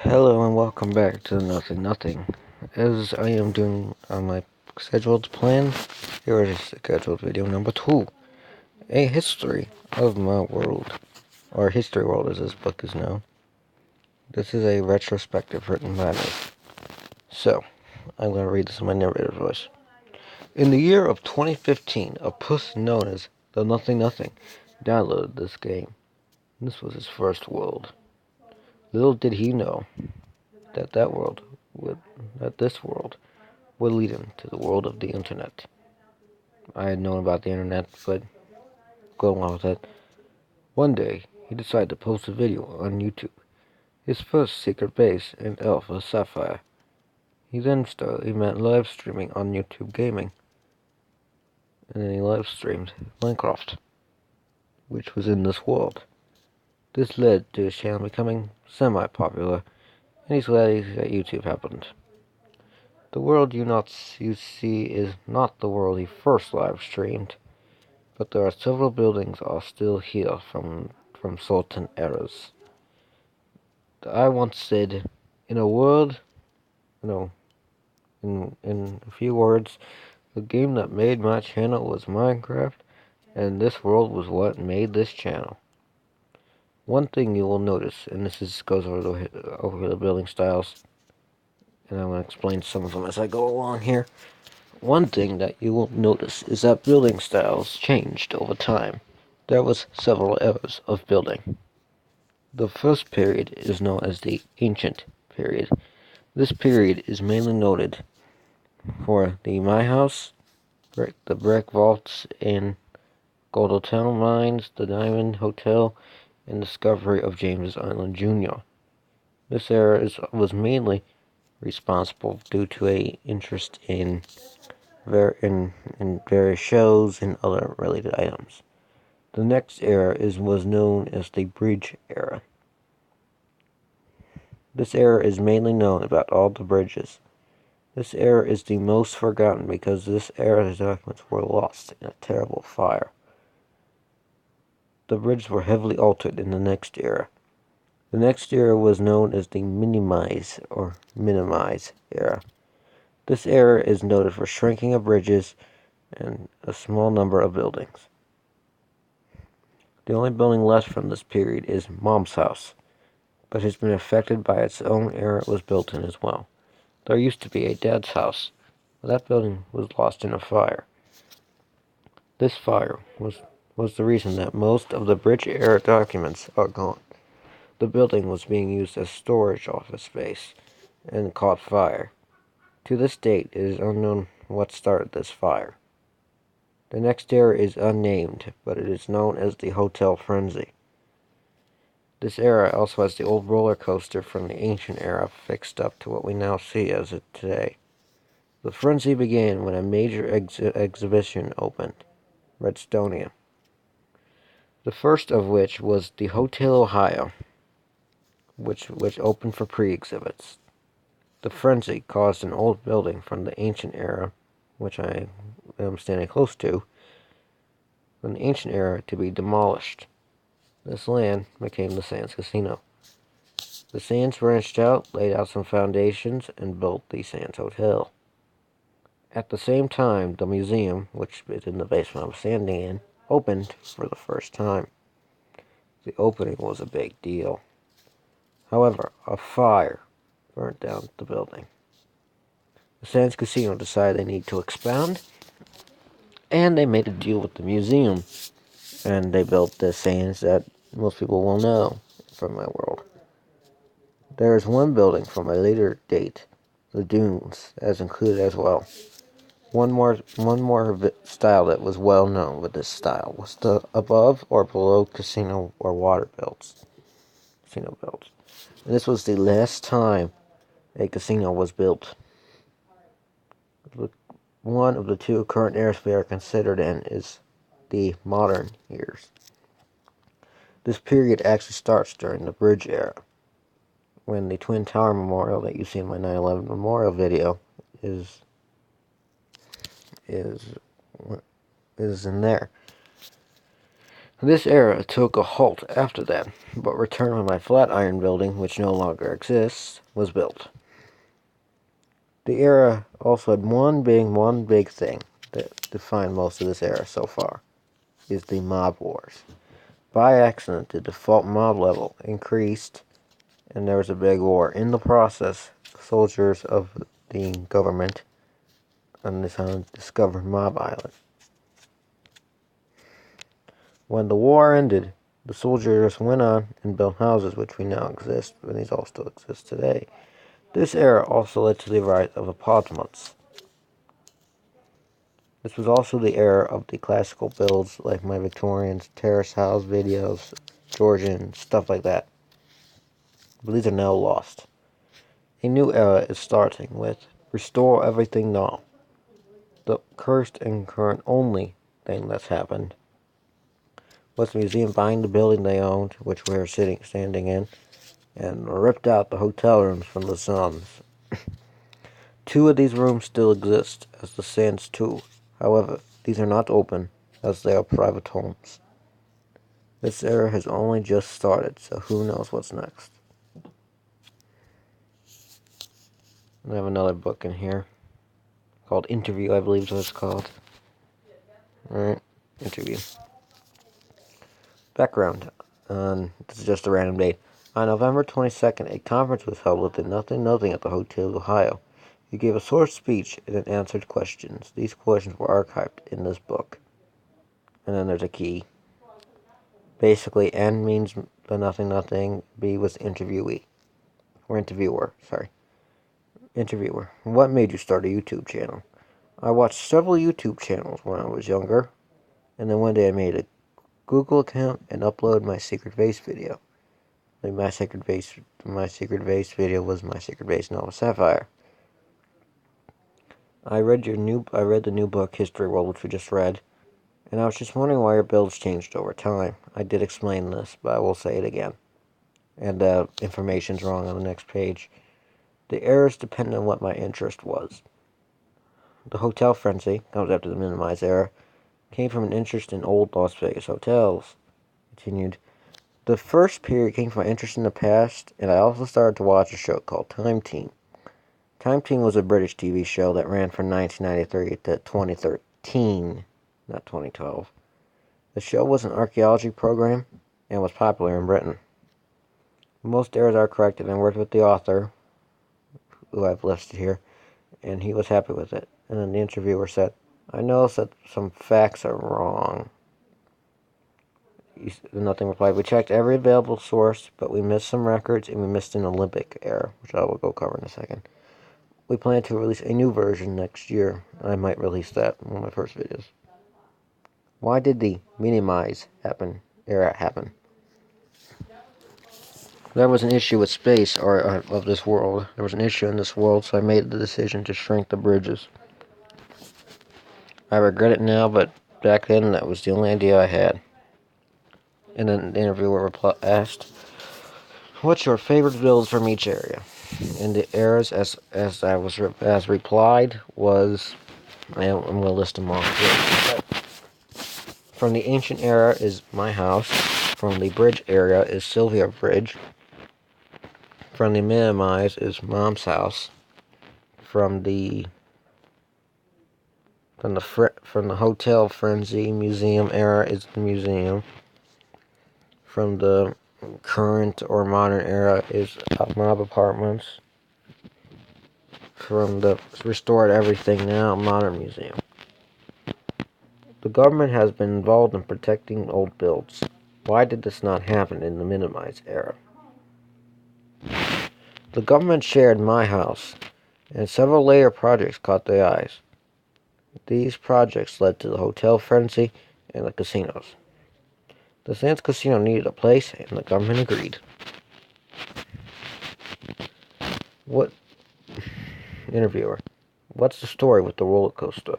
Hello and welcome back to Nothing Nothing. As I am doing on my scheduled plan, here is scheduled video number 2, a history of my world, or history world as this book is known. This is a retrospective written by me. So, I'm going to read this in my narrator voice. In the year of 2015, a puss known as the Nothing Nothing downloaded this game. This was his first world. Little did he know that this world would lead him to the world of the internet. I had known about the internet, but go along with it. One day, he decided to post a video on YouTube, his first secret base in Alpha Sapphire. He went live streaming on YouTube Gaming, and then he live streamed Minecraft, which was in this world. This led to his channel becoming semi-popular, and he's glad that YouTube happened. The world you see is not the world he first live streamed, but there are several buildings are still here from certain eras. I once said, in a word, in a few words, the game that made my channel was Minecraft, and this world was what made this channel. One thing you will notice, and goes over the building styles, and I'm going to explain some of them as I go along here. One thing that you will notice is that building styles changed over time. There was several eras of building. The first period is known as the Ancient Period. This period is mainly noted for the My House, the brick vaults in Gold Hotel mines, the Diamond Hotel, and discovery of James Island Jr. This era was mainly responsible due to a interest in various shows and other related items. The next era was known as the Bridge Era. This era is mainly known about all the bridges. This era is the most forgotten because this era's documents were lost in a terrible fire. The bridges were heavily altered in the next era. The next era was known as the Minimize era. This era is noted for shrinking of bridges and a small number of buildings. The only building left from this period is Mom's House, but has been affected by its own era it was built in as well. There used to be a Dad's house, but that building was lost in a fire. This fire was the reason that most of the Bridge era documents are gone. The building was being used as storage office space and caught fire. To this date, it is unknown what started this fire. The next era is unnamed, but it is known as the Hotel Frenzy. This era also has the old roller coaster from the ancient era fixed up to what we now see as it today. The frenzy began when a major exhibition opened, Redstonia. The first of which was the Hotel Ohio, which opened for pre-exhibits. The frenzy caused an old building from the ancient era, which I am standing close to, from the ancient era to be demolished. This land became the Sands Casino. The Sands branched out, laid out some foundations, and built the Sands Hotel. At the same time, the museum, which is in the basement I'm standing in, opened for the first time. The opening was a big deal. However, a fire burnt down the building. The Sands Casino decided they need to expand, and they made a deal with the museum, and they built the Sands that most people will know from my world. There is one building from a later date, the Dunes, as included as well. One more style that was well known with this style was the above or below casino or water builds. Casino builds. And this was the last time a casino was built. One of the two current eras we are considered in is the modern years. This period actually starts during the Bridge era, when the Twin Tower Memorial that you see in my 9/11 Memorial video is in there. This era took a halt after that, but returned when my Flatiron building, which no longer exists, was built. The era also had one big thing that defined most of this era so far, is the mob wars. By accident, the default mob level increased, and there was a big war. In the process, soldiers of the government on this island discovered Mob Island. When the war ended, the soldiers went on and built houses which we now exist, and these all still exist today. This era also led to the rise of apartments. This was also the era of the classical builds like my Victorians, terrace house videos, Georgian, stuff like that. But these are now lost. A new era is starting with Restore Everything Now. The cursed and current only thing that's happened was the museum buying the building they owned, which we are standing in, and ripped out the hotel rooms from the Suns. Two of these rooms still exist as the Sands 2. However, these are not open as they are private homes. This era has only just started, so who knows what's next. I have another book in here called Interview, I believe is what it's called. Alright, Interview. Background. This is just a random date. On November 22nd, a conference was held within Nothing at the Hotel Ohio. He gave a short speech and then answered questions. These questions were archived in this book. And then there's a key. Basically, N means the nothing. B was interviewee. Or interviewer, sorry. Interviewer. What made you start a YouTube channel? I watched several YouTube channels when I was younger. And then one day I made a Google account and uploaded my secret vase video. My secret vase video was my secret vase novel Sapphire. I read the new book History World, which we just read, and I was just wondering why your builds changed over time. I did explain this, but I will say it again. And the information's wrong on the next page. The errors depend on what my interest was. The hotel frenzy, comes after the minimized era, came from an interest in old Las Vegas hotels. Continued. The first period came from my interest in the past, and I also started to watch a show called Time Team. Time Team was a British TV show that ran from 1993 to 2013, not 2012. The show was an archaeology program and was popular in Britain. Most errors are corrected, and I worked with the author, who I've listed here, and he was happy with it. And then the interviewer said, I noticed that some facts are wrong. Nothing replied. We checked every available source, but we missed some records, and we missed an Olympic error, which I will go cover in a second. We plan to release a new version next year. I might release that in one of my first videos. Why did the minimize era happen? There was an issue with space, or of this world. There was an issue in this world, so I made the decision to shrink the bridges. I regret it now, but back then that was the only idea I had. And then the interviewer asked, what's your favorite builds from each area? And the errors, as replied, was, I'm going to list them all here. From the ancient era is my house. From the bridge area is Sylvia Bridge. From the minimize is Mom's house. From the hotel frenzy museum era is the museum. From the current or modern era is mob apartments. From the restored everything now modern museum. The government has been involved in protecting old builds. Why did this not happen in the minimized era? The government shared my house, and several later projects caught their eyes. These projects led to the hotel frenzy and the casinos. The Sands Casino needed a place, and the government agreed. What? Interviewer. What's the story with the roller coaster?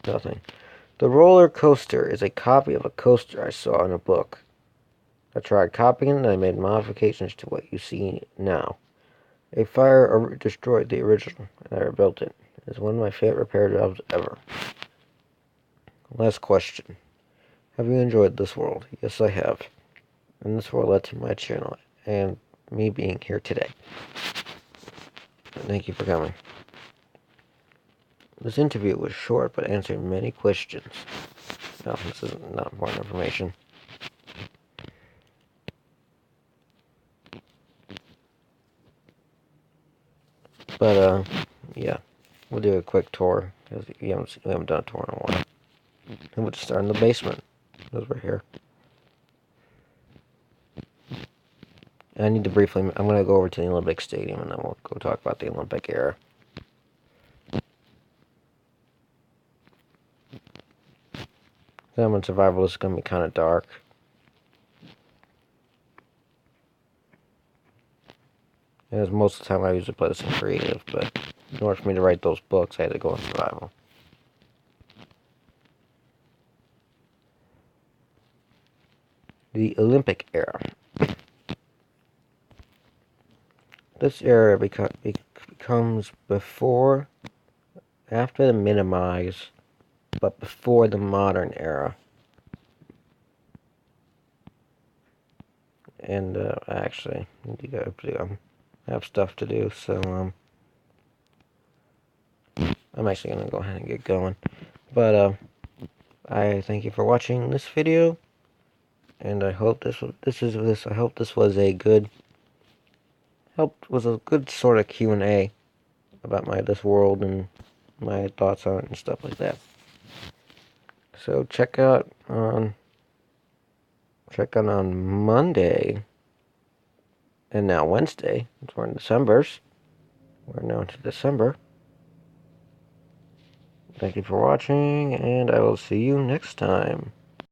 Nothing. The roller coaster is a copy of a coaster I saw in a book. I tried copying it and I made modifications to what you see now. A fire destroyed the original, and I rebuilt it. It is one of my favorite repair jobs ever. Last question. Have you enjoyed this world? Yes, I have. And this world led to my channel and me being here today. Thank you for coming. This interview was short but answered many questions. No, this is not important information. But, yeah. We'll do a quick tour, because we haven't done a tour in a while. And we'll just start in the basement, because we're here. And I need to briefly, I'm going to go over to the Olympic Stadium, and then we'll go talk about the Olympic era. Salmon Survival is going to be kind of dark. As most of the time I usually play this in creative, but in order for me to write those books, I had to go in survival. The Olympic era. This era becomes before, after the minimize, but before the modern era. And actually, I have stuff to do, so I'm actually gonna go ahead and get going. But I thank you for watching this video, and I hope I hope this was a good sort of Q&A about this world and my thoughts on it and stuff like that. So check out on Monday and now Wednesday. We're in December's. We're now into December. Thank you for watching, and I will see you next time.